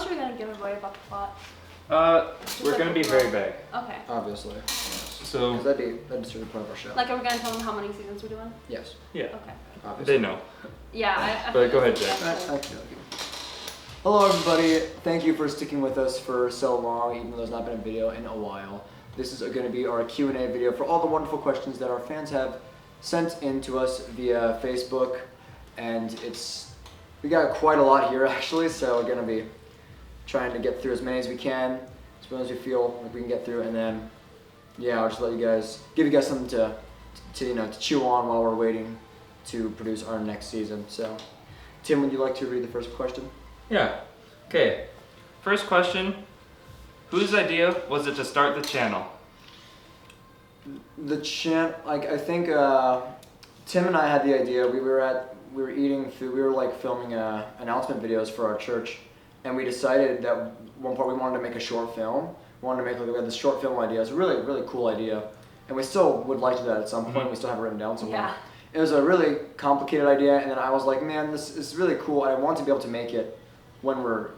much are we gonna give away about the plot? We're gonna be very vague. Okay. Obviously. So that'd sort of part of our show. Like, are we gonna tell them how many seasons we're doing? Yes. yeah, Okay. Obviously. they know. Yeah, I But go ahead, think Jack. that's cool. Okay. Hello everybody, thank you for sticking with us for so long, even though there's not been a video in a while. This is going to be our Q&A video for all the wonderful questions that our fans have sent in to us via Facebook, and we got quite a lot here actually, so we're going to be trying to get through as many as we can, as many as we feel like we can get through, and then yeah, I'll just give you guys something to chew on while we're waiting to produce our next season. So, Tim, would you like to read the first question? Yeah. Okay. First question. Whose idea was it to start the channel? I think Tim and I had the idea. We were eating food. We were like filming announcement videos for our church, and we decided that one part we wanted to make a short film. We had this short film idea. It was a really, really cool idea, and we still would like to do that at some point. Mm-hmm. We still have it written down somewhere. Yeah. It was a really complicated idea, and then I was like, man, this is really cool. I want to be able to make it when we're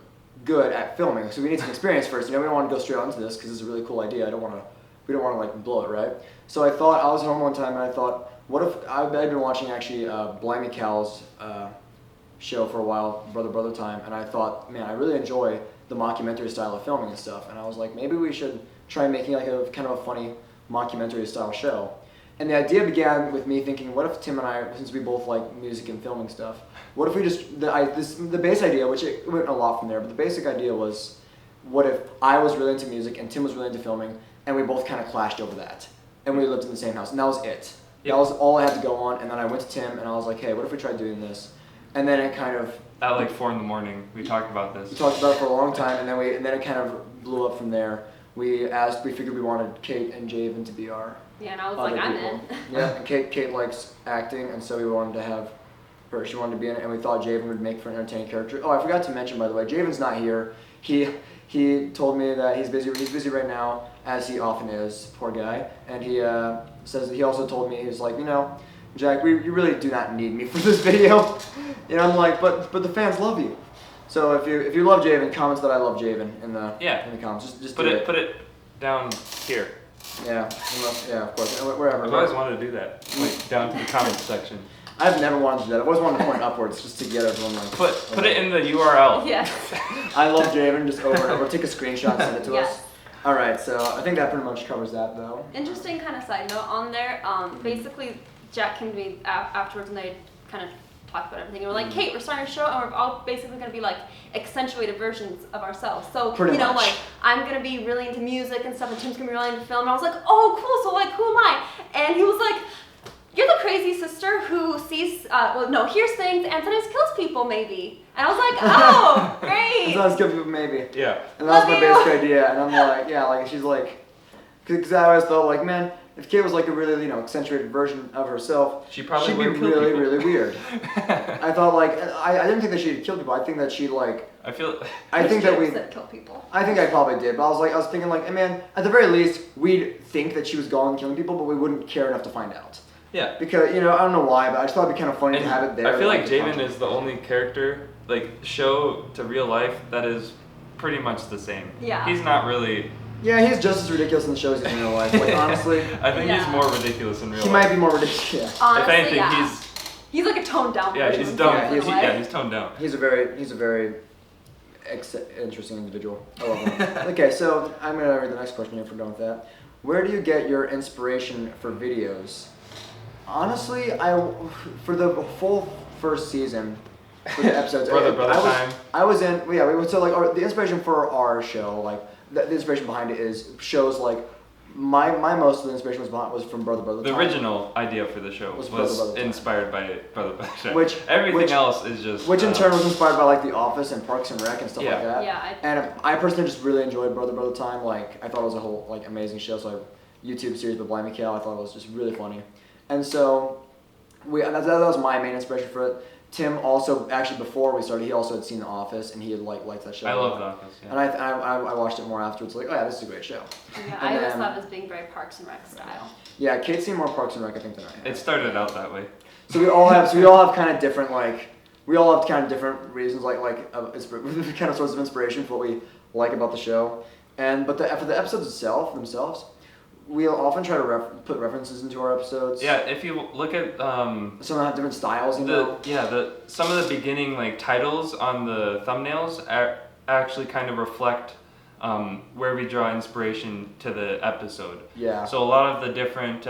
good at filming. So we need some experience first. We don't want to go straight onto this because it's a really cool idea. We don't want to like blow it, right? So I was home one time and I thought, what if I'd been watching actually Blimey Cal's show for a while, Brother Time, and I thought, man, I really enjoy the mockumentary style of filming and stuff. And I was like, maybe we should try making like a kind of a funny mockumentary style show. And the idea began with me thinking, what if Tim and I, since we both like music and filming stuff, what if we just, the base idea, which it went a lot from there, but the basic idea was, what if I was really into music and Tim was really into filming, and we both kind of clashed over that, and we lived in the same house, and that was it. Yep. That was all I had to go on, and then I went to Tim, and I was like, hey, what if we tried doing this? And then it kind of... At like 4 a.m, we talked about this. We talked about it for a long time, and then it kind of blew up from there. We figured we wanted Kate and Javen to be our... Yeah, and I was other like, I'm people. in. Yeah, and Kate likes acting, and so we wanted to have her. She wanted to be in it, and we thought Javen would make for an entertaining character. Oh, I forgot to mention, by the way, Javen's not here. He told me that he's busy. He's busy right now, as he often is. Poor guy. And he says that he also told me, he was like, Jack, you really do not need me for this video. I'm like, but the fans love you. So if you love Javen, comment that I love Javen in the comments. Just put it down here. Yeah, of course, wherever. I've always wanted to do that, like down to the comments section. I've never wanted to do that. I've always wanted to point upwards just to get everyone like... Put it in the URL. Yes. I love Javen, just over and over. Take a screenshot and send it to Yes. us. Alright, so I think that pretty much covers that though. Interesting kind of side note on there. Basically, Jack came to me afterwards and they kind of talked about everything. And we're like, Kate, we're starting a show and we're all basically going to be like accentuated versions of ourselves. So, Pretty much. like, I'm going to be really into music and stuff and Tim's going to be really into film. And I was like, oh, cool. So, like, who am I? And he was like, you're the crazy sister who sees, hears things and sometimes kills people, maybe. And I was like, oh, great. Sometimes kill people, maybe. Yeah. And that was Love my you. basic idea. And I'm like, yeah, like she's like, because I always thought like, man, if Kate was like a really, accentuated version of herself, She'd probably be kill really, people. really weird. I thought like, I didn't think that she'd kill people. I think that she'd like, I think that we... That kill people. I think I probably did, but I was thinking like, hey, man, at the very least, we'd think that she was going and killing people, but we wouldn't care enough to find out. Yeah. Because, I don't know why, but I just thought it'd be kind of funny to have it there. I feel like Javen content. is the only character, like, show to real life that is pretty much the same. Yeah. He's not really... Yeah, he's just as ridiculous in the shows as in real life. Like, honestly, I think he's more ridiculous in real life. he might be more ridiculous. Yeah. Honestly, If anything, yeah. He's like a toned down version he's of dumb. himself in a way. He's toned down. He's a very interesting individual. I love him. Okay, so I'm gonna read the next question if we're done with that. Where do you get your inspiration for videos? Honestly, for the full first season, for the episodes, I was in. The inspiration for our show, like the inspiration behind it is shows like my most of the inspiration was from Brother Time. The original idea for the show was Brother Time. inspired by Brother Time. Which else is just... Which in turn was inspired by like The Office and Parks and Rec and stuff like that. Yeah. And I personally just really enjoyed Brother Time. Like I thought it was a whole like amazing show. So YouTube series by Blimey Cal, I thought it was just really funny. And so that was my main inspiration for it. Tim also, actually before we started, he also had seen The Office and he had liked that show. I love The Office, yeah. And I watched it more afterwards, like, oh yeah, this is a great show. Yeah, I always thought it was being very Parks and Rec style. Yeah, Kate's seen more Parks and Rec, I think, than I have. It started out that way. So we all have kind of different like we all have kind of different reasons, kind of sources of inspiration for what we like about the show. But for the episodes themselves, we'll often try to put references into our episodes. Yeah, if you look at some of them have different styles. Some of the beginning like titles on the thumbnails actually kind of reflect where we draw inspiration to the episode. Yeah. So a lot of the different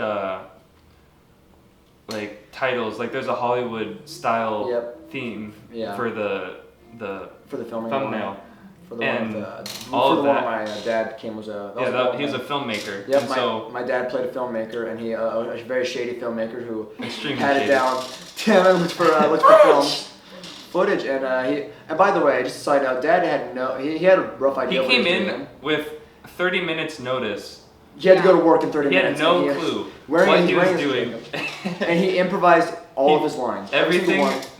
like titles, like there's a Hollywood style theme for the filming thumbnail. For the and one my dad came was a he was a filmmaker. Yep, my dad played a filmmaker, and he a very shady filmmaker who had it down. Looked for film footage, and by the way, just a side note, Dad had he had a rough idea. He came in with 30 minutes notice. He had to go to work in 30 minutes. He had no clue what he was doing, and he improvised all of his lines.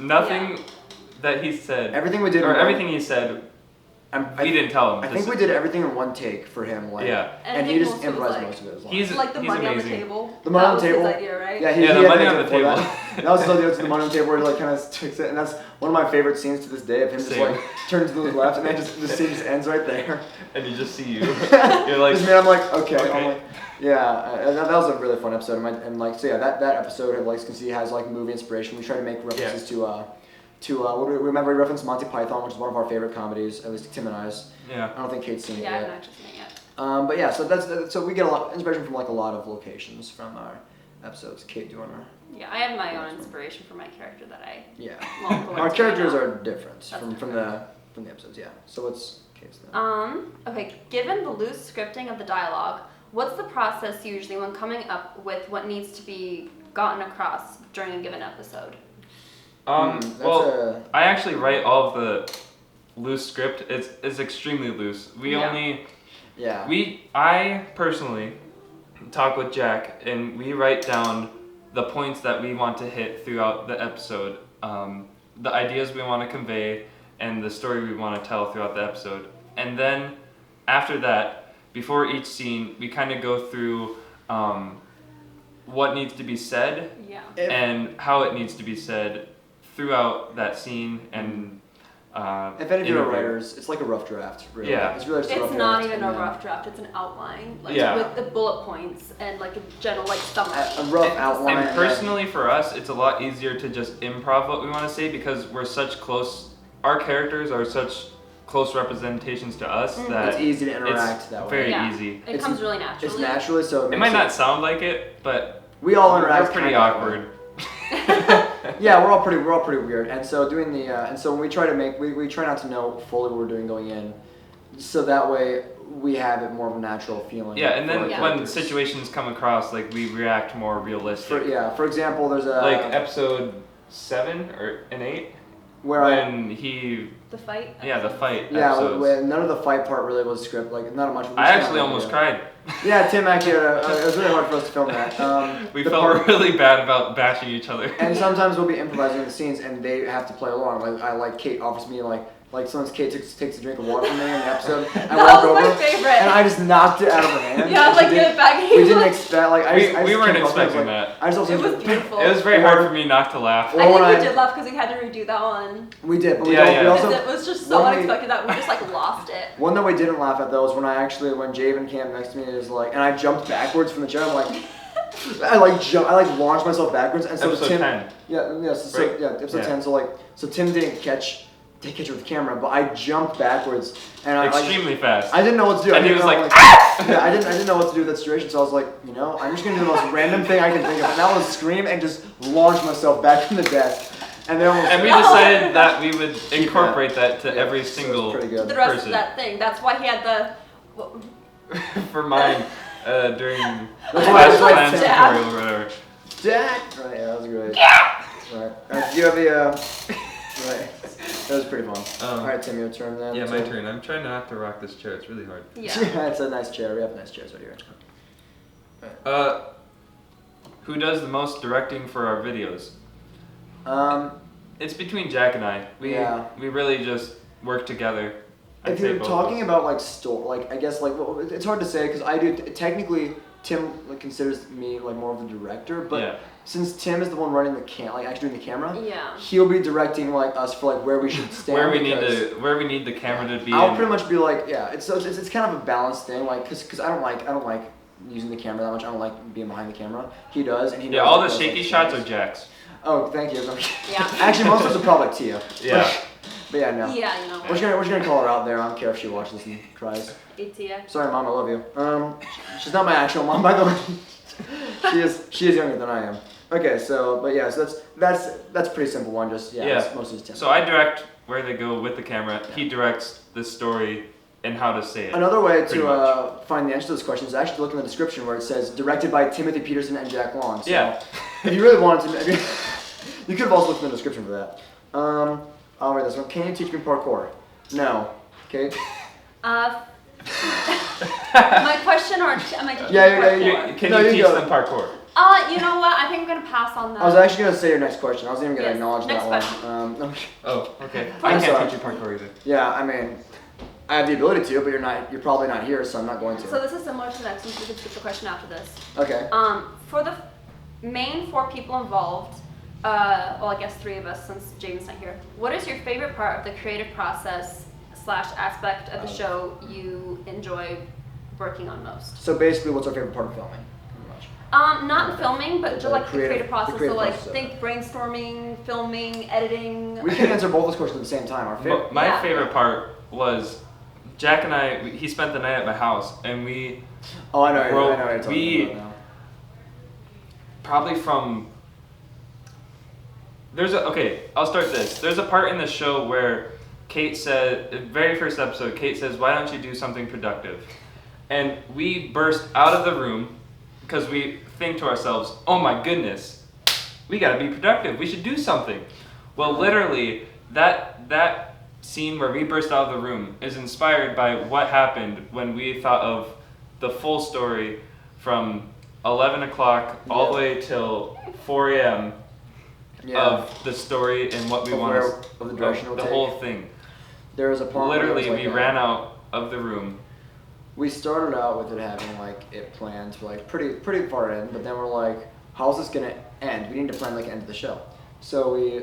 Nothing that he said. Everything we did, or everything he said. We didn't tell him. I think we did everything in one take for him. And he just improvised most of it. He's the money amazing. on the table. The money on the table. That was his idea, right? Yeah, the money on the table. That was his idea. The money on the table where he kind of takes it, and that's one of my favorite scenes to this day of him just turns to the left, and then the scene just ends right there. And you just see you. You're like. I'm like, okay. I'm like, yeah, that was a really fun episode, that episode, as you can see, has movie inspiration. We try to make references we remember we referenced Monty Python, which is one of our favorite comedies, at least Tim and I's. Yeah. I don't think Kate's seen it yet. Yeah, I haven't actually seen it yet. But yeah, so we get a lot inspiration from a lot of locations from our episodes. Kate, do you wanna? Yeah, I have my own inspiration for my character that I. Yeah. Well, our characters are different from the episodes. Yeah. So what's Kate's then? Okay. Given the loose scripting of the dialogue, what's the process usually when coming up with what needs to be gotten across during a given episode? Well, I actually write all of the loose script. It's extremely loose. I personally talk with Jack, and we write down the points that we want to hit throughout the episode, the ideas we want to convey, and the story we want to tell throughout the episode. And then after that, before each scene, we kind of go through what needs to be said and how it needs to be said throughout that scene. And if any of you are writers, it's like a rough draft, really. Yeah. It's really just a rough not draft, even a rough draft, it's an outline. Yeah. With the bullet points and a general summary. A rough outline. And personally for us, it's a lot easier to just improv what we want to say because our characters are such close representations to us that it's easy to interact that way. Very easy. It comes really naturally. It's naturally so. It might not sound like it, but we all interact. We're pretty awkward. Yeah, we're all pretty weird, and so when we try to we try not to know fully what we're doing going in, so that way we have it more of a natural feeling. Yeah, and then when situations come across, we react more realistic. For example, there's a episode 7 or 8. The fight? Yeah, the fight. Yeah, none of the fight part really was script. Not much. I actually almost cried. Yeah, Tim actually. It was really hard for us to film that. We felt really bad about bashing each other. And sometimes we'll be improvising the scenes, and they have to play along. Kate offers me sometimes Kate takes a drink of water from me in the episode. I walk over, my favorite. And I just knocked it out of her hand. Yeah, get it back. We didn't expect. We weren't expecting that. It was beautiful. It was very hard for me not to laugh. I think we did laugh because we had to redo that one. We did, but we also. It was just so unexpected that we just lost it. One that we didn't laugh at though was when Javen came next to me and and I jumped backwards from the chair. I'm I launched myself backwards, and so episode Tim. 10. Episode 10. So Tim didn't catch it with the camera, but I jumped backwards and extremely fast. I didn't know what to do. And he was I didn't know what to do with that situation, so I was I'm just gonna do the most random thing I can think of, and that was scream and just launch myself back from the desk. And we decided that we would incorporate that to every single the rest of that thing. That's why he had the. For mine, during the Flash Plan tutorial or whatever. Dad. Right, yeah, that was great. Yeah. Right. Do you have the? Right. That was pretty fun. All right, Tim, your turn then. Yeah, my turn. I'm trying not to rock this chair. It's really hard. Yeah. It's a nice chair. We have nice chairs right here. Right. Who does the most directing for our videos? It's between Jack and I. We really just work together. If you're talking about I guess it's hard to say because I do technically Tim considers me more of the director, but since Tim is the one running the actually doing the camera, Yeah. he'll be directing like us for like where we should stand. where we need the camera to be. I'll pretty much be like, yeah, it's kind of a balanced thing, like, cause I don't like using the camera that much. I don't like being behind the camera. He does, and he knows, all like, the those, shaky like, shots things. are Jack's. Oh, thank you. Yeah. Actually, most of us are probably Tia. Yeah. But yeah, no. Yeah, you know. We're just gonna call her out there. I don't care if she watches this and cries. ATX. Sorry, Mom, I love you. She's not my actual mom, by the way. she is younger than I am. Okay, so that's a pretty simple one. Just it's mostly Tim. So I direct where they go with the camera. He directs the story and how to say it. Another way pretty to find the answer to this question is actually look in the description where it says directed by Timothy Petersen and Jack Long. So Yeah. if you really wanted to, you could have also looked in the description for that. I'll read this one. Can you teach me parkour? No. Okay. My question or am I teaching parkour? Can No, you you teach go. them parkour? You know what? I think I'm gonna pass on that. I was actually gonna say your next question. I wasn't even gonna Yes, acknowledge next that question. one. Oh, okay. I'm I sorry. can't teach you parkour either. Yeah, I mean, I have the ability to, but you're probably not here, so I'm not going to. So this is similar to the next one, so we can skip the question after this. Okay. For the main 4 people involved, well, I guess 3 of us since James not here. What is your favorite part of the creative process / aspect of the show you enjoy working on most? So basically, what's our favorite part of filming? Pretty much. Not in filming, but just like the creative process. the creative So like process of think brainstorming, filming, editing. We can answer both those questions at the same time. Our favorite. My Yeah. favorite part was Jack and I. He spent the night at my house, and we Oh, I know. I know Well, what you're talking we- about now. probably from. I'll start this. There's a part in the show where Kate said, the very first episode, Kate says, "Why don't you do something productive?" And we burst out of the room because we think to ourselves, "Oh my goodness, we gotta be productive. We should do something." Well, literally, that scene where we burst out of the room is inspired by what happened when we thought of the full story from 11 o'clock all the way till 4 a.m. of the story and what we Of want where- of the direction it'll the take. whole thing. There was a part where it was Literally, like we a- ran out of the room. We started out with it having like it planned for like pretty far in, but then we're like, how's this gonna end? We need to plan like an end of the show. So we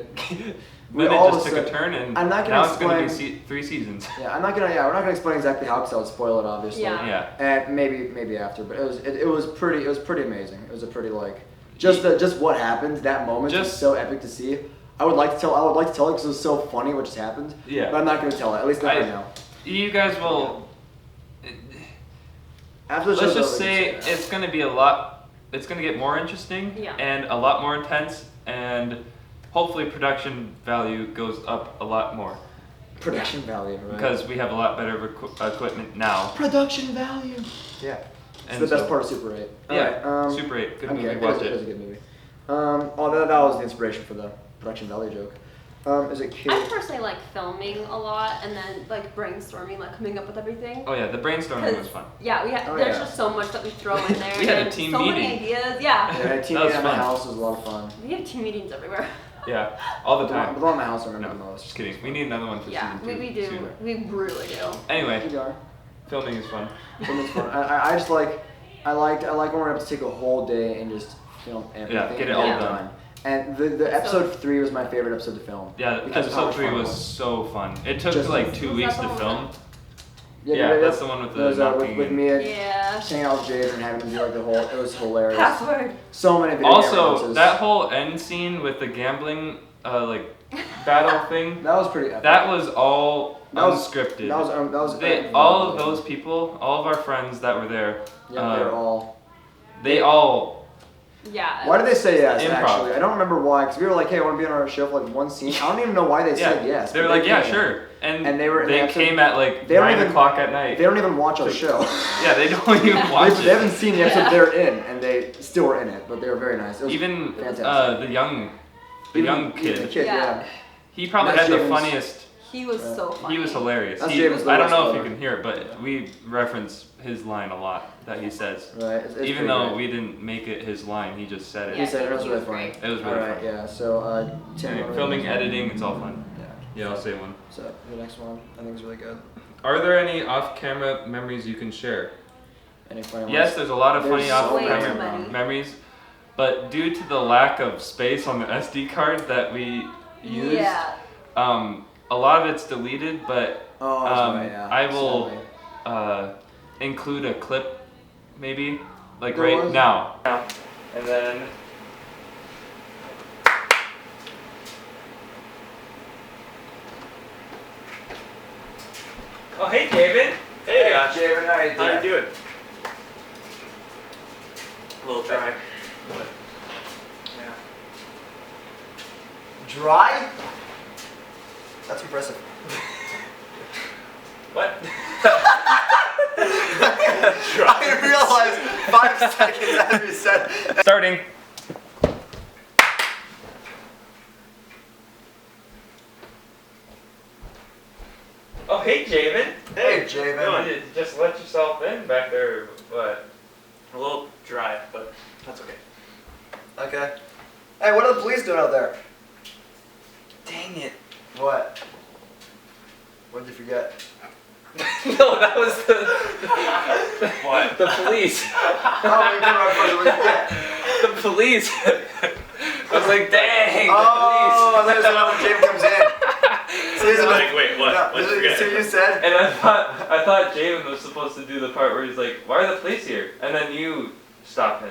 Then all it of just a took a sudden- turn, and I'm not gonna now it's going to explain- be 3 seasons. Yeah, we're not gonna explain exactly how because I would spoil it obviously. Yeah. Yeah. And maybe after, but it was pretty amazing. It was a pretty like just what happened that moment is Just- so epic to see. I would like to tell it because it was so funny what just happened. Yeah. But I'm not gonna tell it. At least not right now. You guys will. After the Let's show's just over, we say can say that. it's going to be a lot. It's going to get more interesting Yeah. and a lot more intense, and hopefully production value goes up a lot more Production value, right? because we have a lot better equipment now. Production value. Yeah. And It's the best so- part of Super 8. Yeah, Alright, Super 8, good okay, movie. it Watch is a it. good movie. That was the inspiration for the production value joke. Is it Kate? I personally like filming a lot and then like brainstorming, like coming up with everything. Oh yeah, the brainstorming was fun. Yeah, Oh, there's yeah. just so much that we throw in there. We had a and team so many meeting. ideas. Yeah. Yeah, team That was meeting at my fun. house was a lot of fun. We have team meetings everywhere. Yeah, all the The time. one at my house I remember No, the most. just kidding. We need another one for Yeah, season 2. we do. sooner. We really do. Anyway, You are. filming is fun. Filming's fun. I just like when we're able to take a whole day and just film everything. Yeah, get it and all Yeah. done. And the episode 3 was my favorite episode to film. Yeah, Because of how episode much 3 fun it was so fun. It took Just like like- 2 Was weeks that to the one film. with Yeah, that's the one with the There's, knocking with and- me Yeah. hanging out with Jade and having to do like the whole. It was hilarious. Password. So many video game Also, references. that whole end scene with the gambling like battle thing, That was pretty epic. that was all That was- unscripted. That was All of those people, all of our friends that were there, Yeah, they're all. they all Yeah. Why did they say yes? Improv. Actually, I don't remember why. Because we were like, "Hey, I want to be on our show for like one scene." I don't even know why they said yes. They were but like, yeah, came. sure. And they were- they they came at like they don't 9 even- o'clock at night. They don't even watch our show. Yeah, they don't even watch they it. haven't seen the episode they're in, and they still were in it. But they were very nice. It was Even fantastic. the young Even kid. The kid, Yeah. yeah. He probably That's had the James. funniest. He was so funny. He was hilarious. That's He, James I don't know if Lewis, you can hear it, but we reference his line a lot that he says. Right. It's Even pretty though great. we didn't make it his line, he just said it. He said it was he really was funny. great. It was really All right. fun. Yeah. So Tim. Anyway, what are filming, we- editing, it's all fun. Yeah. Yeah, I'll say one. So the next one, I think is really good. Are there any off-camera memories you can share? Any funny ones? Yes, there's a lot of funny There's so Way too off-camera many. memories. but due to the lack of space on the SD card that we used, Yeah. a lot of it's deleted, but Oh, that's right, yeah. I will Sadly. include a clip, maybe, like There right was- now. And then. Oh, hey, David. Hey, Josh. Javen, how you How you doing? doing? A little dry. Yeah. Dry? That's impressive. What? I realized 5 seconds after you said. Starting. Oh, hey, Javen. Hey, Javen. You just let yourself in back there, but A little dry, but that's okay. Okay. Hey, what are the police doing out there? Dang it. What? What did you forget? No, that was the what? the police. Oh, we can remember what you forget. The police. I was like, dang. Oh, there's another when Javen comes in. See, this is Like, wait, what? No, What'd this you is, see forget? what you said? And I thought Javen was supposed to do the part where he's like, "Why are the police here?" And then you stop him,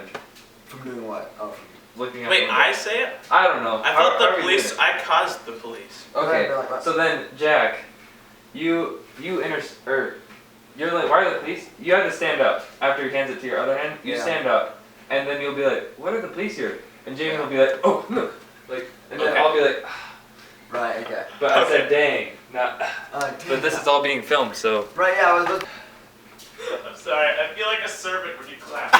From doing what? Oh, looking at. Wait, the I window. say it? I don't know. I thought How are the we police. doing I caused the police. it? Okay. They're like, what? So then, Jack, you're like, "Why are the police?" You have to stand up after he hands it to your other hand. You Yeah. stand up, and then you'll be like, "What are the police here?" And Javen will be like, "Oh, no," like, and then Okay. I'll be like, Right, okay. "But I Okay. said, dang, not." Damn. But this is all being filmed, so. Right, yeah, I was I'm sorry. I feel like a servant when you clap.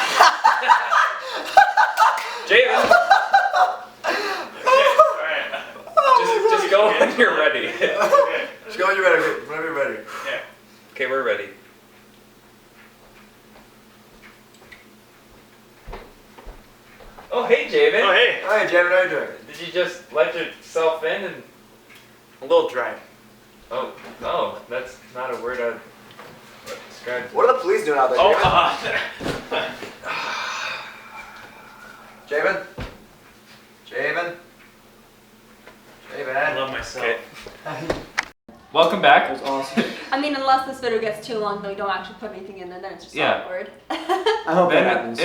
Javen, Alright. just go when you're ready. Okay. Just go when you're ready, whenever you're ready. Yeah. Okay, we're ready. Oh, hey, Javen. Oh, hey. Hey, Javen, how you doing? Did you just let yourself in and? A little dry. Oh, no, that's not a word I'd describe. What are the police doing out there, Oh, Javen? Javen? I Javen? love myself. Okay. Welcome back. That was awesome. I mean, unless this video gets too long, we don't actually put anything in, and then it's just Yeah. awkward. I hope that Then happens.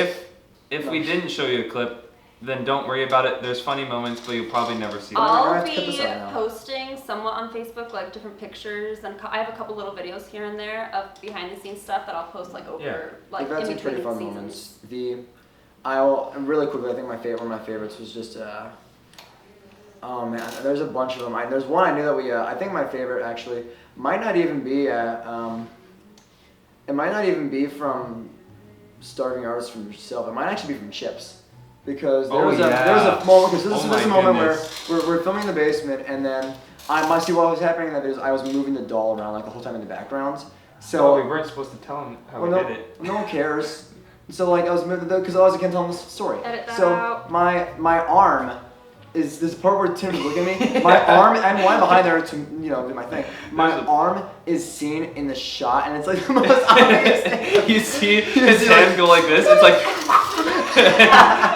if we didn't show you a clip, then don't worry about it. There's funny moments, but you'll probably never see them. I I'll have to cut be this out now. posting somewhat on Facebook, like different pictures, and I have a couple little videos here and there of behind the scenes stuff that I'll post like over, Yeah. like We've had in some between pretty fun seasons. moments. I'll really quickly. I think one of my favorites was just. Oh man, there's a bunch of them. There's one I knew that we. I think my favorite actually might not even be. It might not even be from starving artists from yourself. It might actually be from Chips. Because there Oh, was yeah. there was a moment. Because Oh this is a my moment goodness. where we're filming in the basement, and then I must see what was happening. That is, I was moving the doll around like the whole time in the background. So we weren't supposed to tell him how well, we no, did it. no one cares. So like I was because I can't tell them the story. Edit that so out. my arm is this part where Tim's looking at me. My arm and one behind there to do my thing. My There's a- arm is seen in the shot, and it's like the most obvious thing. You see You his see, hand like- go like this. It's like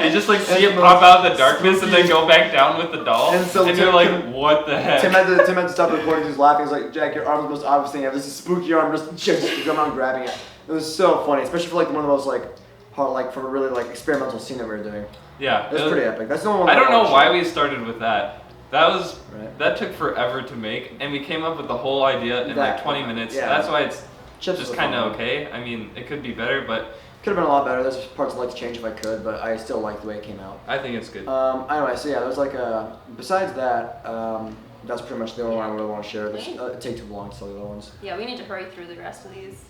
you just like see it pop out of the darkness and then go back down with the doll. And so you're Tim- like, what the heck? Tim had to stop recording. He was laughing. He was like, "Jack, your arm is the most obvious thing. You have this spooky arm. Just come out grabbing it." It was so funny, especially for like one of the most like hard, like for a really like experimental scene that we were doing. Yeah, It was pretty epic. That's the only one. I don't know why we. we started with that. Right. That took forever to make, and we came up with the whole idea in like 20 minutes. Yeah. That's why it's Chips just was kind fun. of okay. I mean, it could be better, but Could have been a lot better. There's parts I'd like to change if I could, but I still like the way it came out. I think it's good. Anyway, so yeah, there's like besides that, that's pretty much the only one I really want to share. There's, Wait. it take too long to tell the other ones. Yeah, we need to hurry through the rest of these,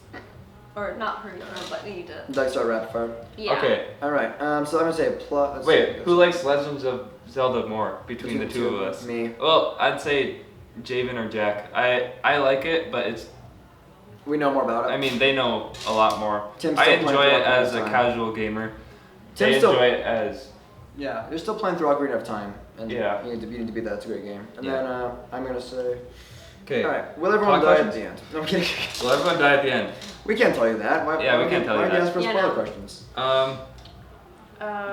or not hurry through, but we need to. Like start rapid fire. Yeah. Okay. All right. So I'm gonna say plus. Wait, who likes Legends of Zelda more between the two of us? Me. Well, I'd say Javen or Jack. I like it, but it's. We know more about it. I mean, they know a lot more. Tim's I still playing enjoy through it Ocarina as of a Time. casual gamer. They Tim's still. enjoy it as. Yeah, you're still playing through Ocarina of Time, and Yeah. you need to beat that. It's a great game. And Yeah. then I'm gonna say. Okay. All right. Will everyone Plot die at questions? the end? No, I'm kidding. Will everyone die at the end? We can't tell you that. Why, Yeah, why we can't tell you why that. ask for Yeah, spoiler no. questions?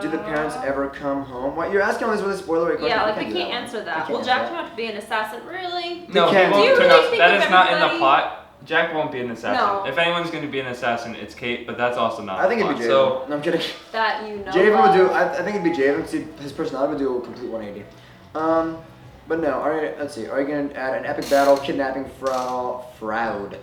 Do the parents ever come home? What you're asking all these really spoilery questions? Yeah, like We we can't do can't one. answer We that. can't Will answer Jack that. turn out to be an assassin? Really? No, he can't. won't Do you turn really out. think That of is not in the everybody? plot. Jack won't be an assassin. No. If anyone's going to be an assassin, it's Kate, but that's also not. I think it'd be the Javen. plot. So No, I'm kidding. That you know. Javen would do. of. I think it'd be Javen. See, his personality would do a complete 180. But no. All right. Let's see. Are you gonna add an epic battle, kidnapping, fraud,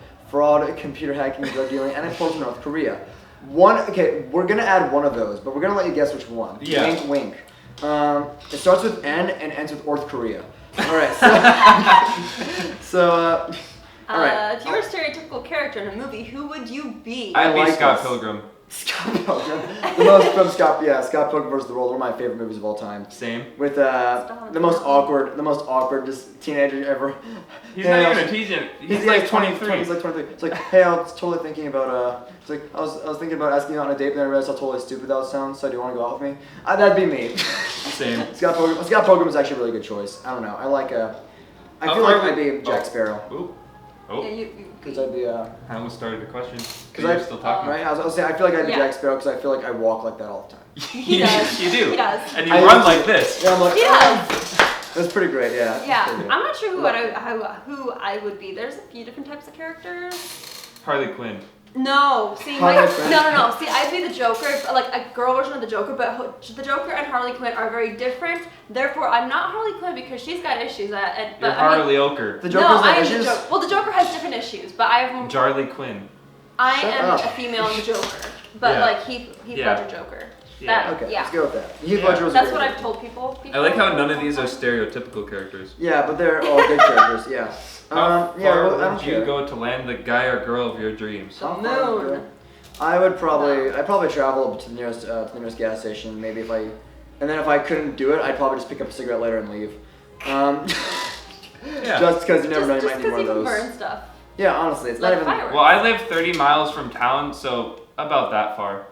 computer hacking, drug dealing, and export to North Korea? One. Okay, we're gonna add one of those, but we're gonna let you guess which one. Yeah. Wink, wink. It starts with N and ends with North Korea. All right. So. All right. If you were a stereotypical character in a movie, who would you be? I I'd be like Scott this. Pilgrim. Scott Pilgrim. The most from Scott. Yeah, Scott Pilgrim vs. the World. One of my favorite movies of all time. Same. With the most awkward just teenager ever. He's Hey, not I even was- a teenager. He's yeah, like he's 23. He's like 23. It's like, hey, I was totally thinking about It's like I was thinking about asking you out on a date, but then I realized how totally stupid that would sound. So do you want to go out with me? That'd be me. Same. Scott Pilgrim is actually a really good choice. I don't know. I like I How feel far like we- I'd be Jack Sparrow. Ooh. Oh. Yeah, you Because I'd be I almost started the question. Because You're I- still talking. right. I was saying I feel like I'd be Yeah. Jack Sparrow because I feel like I walk like that all the time. He does. You do. He does. And you I run used like to- this. Yeah, I'm like. He "Oh." does. That's pretty great. Yeah. Yeah, Pretty good. I'm not sure who I would be. There's a few different types of characters. Harley Quinn. No, see, Harley Quinn? no. See, I'd be the Joker, like a girl version of the Joker, but the Joker and Harley Quinn are very different. Therefore, I'm not Harley Quinn because she's got issues. You're I mean, Harley Oker. The no, Joker's I got am issues? the Joker. Well, the Joker has different issues, but I am Jarly Quinn. I Shut am up. a female in the Joker, but Yeah. like Heath Yeah. Ledger Joker. Yeah. Okay, yeah. let's go with that. Heath Yeah. Ledger was a That's great what Joker. I've told people. I like how none of these are stereotypical characters. Yeah, but they're all good characters. Yeah. How Yeah. far Well, I don't would you care. go to land the guy or girl of your dreams? The How far would you moon. go? I'd probably travel to the nearest gas station. Maybe and then if I couldn't do it, I'd probably just pick up a cigarette later and leave. Yeah. Just because you never know, you Just might need because one of you can those. burn stuff. Yeah, honestly, it's Like not even. fireworks. Well, I live 30 miles from town, so about that far.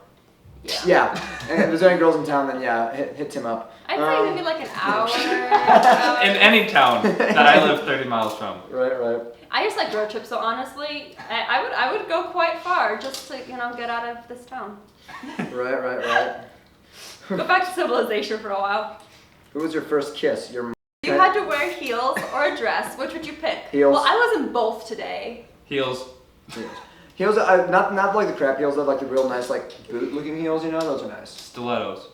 Yeah, and if there's any girls in town, then yeah, hit Tim up. I'd say maybe like an hour. In any town that I live 30 miles from. Right. I just like road trips, so honestly, I would go quite far just to get out of this town. Right. Go back to civilization for a while. Who was your first kiss? Your If you had to wear heels or a dress, which would you pick? Heels. Well, I was in both today. Heels. heels. Not like the crap heels, but like the real nice like boot-looking heels. You know, those are nice. Stilettos.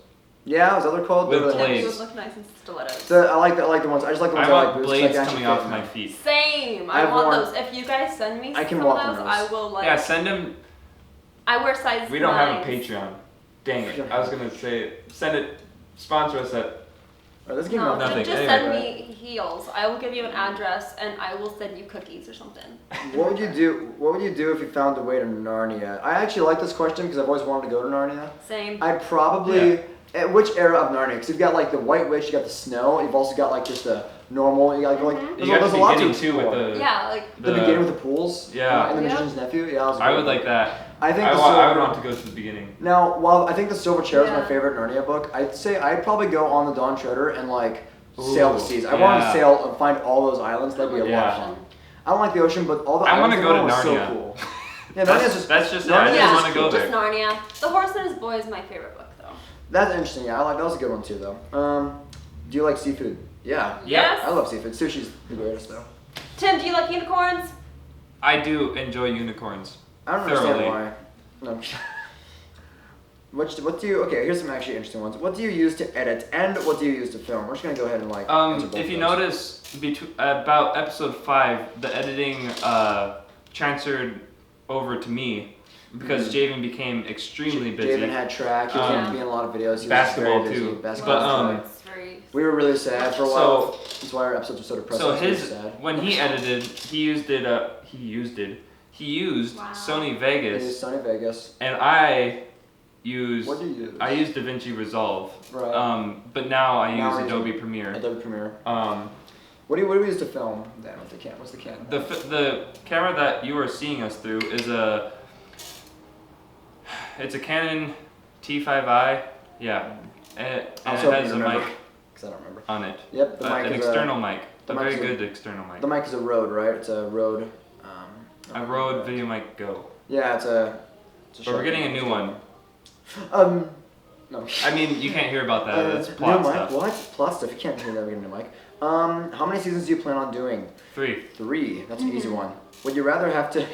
Yeah, is that what they're called? With They're really Yeah, blades. they would look nice in stilettos. I like the ones. I just like the ones I that are like want boots. blades like, actually coming off fit. my feet. Same. I I've want worn- those. If you guys send me I can some walk of in those, those. I will like. Yeah, send them. I wear size. We don't have a 9s. Patreon. Dang it. I was going to say, send it, sponsor us at. Alright, let's get No, Nothing. just Anyway, send right. me heels. I will give you an address and I will send you cookies or something. What would you do? What would you do if you found a way to Narnia? I actually like this question because I've always wanted to go to Narnia. Same. I'd probably. Yeah. At which era of Narnia? Because you've got like the White Witch, you got the snow, you've also got like just the normal. You got like Mhm. there's, You got there's the a lot to beginning too with explore. the. Yeah, like The beginning with the pools. Yeah. And the Yeah. Magician's Nephew. Yeah, that was a I good would one. like that. I think I the would Silver- want to go to the beginning. Now, while I think the Silver Chair is my Yeah. favorite Narnia book, I'd say I'd probably go on the Dawn Treader and like sail the Ooh, seas. I want to yeah. sail and find all those islands. That'd be a lot Yeah. of fun. I don't like the ocean, but all the I islands wanna go to are so Narnia. cool. Yeah, Narnia's just That's just it. I Narnia's just Yeah. want to go just there. Narnia. The Horse and His Boy is my favorite book though. that's interesting. Yeah, I like that was a good one too though. Do you like seafood? Yeah. Yes. I love seafood. Sushi's the greatest though. Tim, do you like unicorns? I do enjoy unicorns. I don't understand Thoroughly. why. No. What do you? Okay, here's some actually interesting ones. What do you use to edit, and what do you use to film? We're just gonna go ahead and like. answer both If of you those. notice, about episode 5, the editing transferred over to me because Javen became extremely busy. Javen had track. He Um, can't be in a lot of videos. He was basketball, very busy. too. Basketball. But, too. It's very. We were really sad for a while. That's why our episodes were so depressing. So It was really his sad. when he edited, he used Wow. Sony It is Vegas, Sunny Vegas. and I used What do you use? I used DaVinci Resolve. Right. But now I Now use I use Adobe Premiere. Adobe Premiere. Um, What do we use to film then with the camera? What's the camera? the camera that you are seeing us through is it's a Canon T5i. Yeah, and I was it hoping has you a remember, mic 'cause I don't remember. on it. Yep, the mic An is external mic. the A mic very is a- good external mic. The mic is a Rode, right? It's a Rode. A Rode Video Mic Go. Yeah, it's a. But we're getting a new one. No. I mean, you can't hear about that. That's New plot mic? stuff. What? Plot stuff. You can't hear that. We get a new mic. How many seasons do you plan on doing? 3. 3. That's an easy one. Would you rather have to?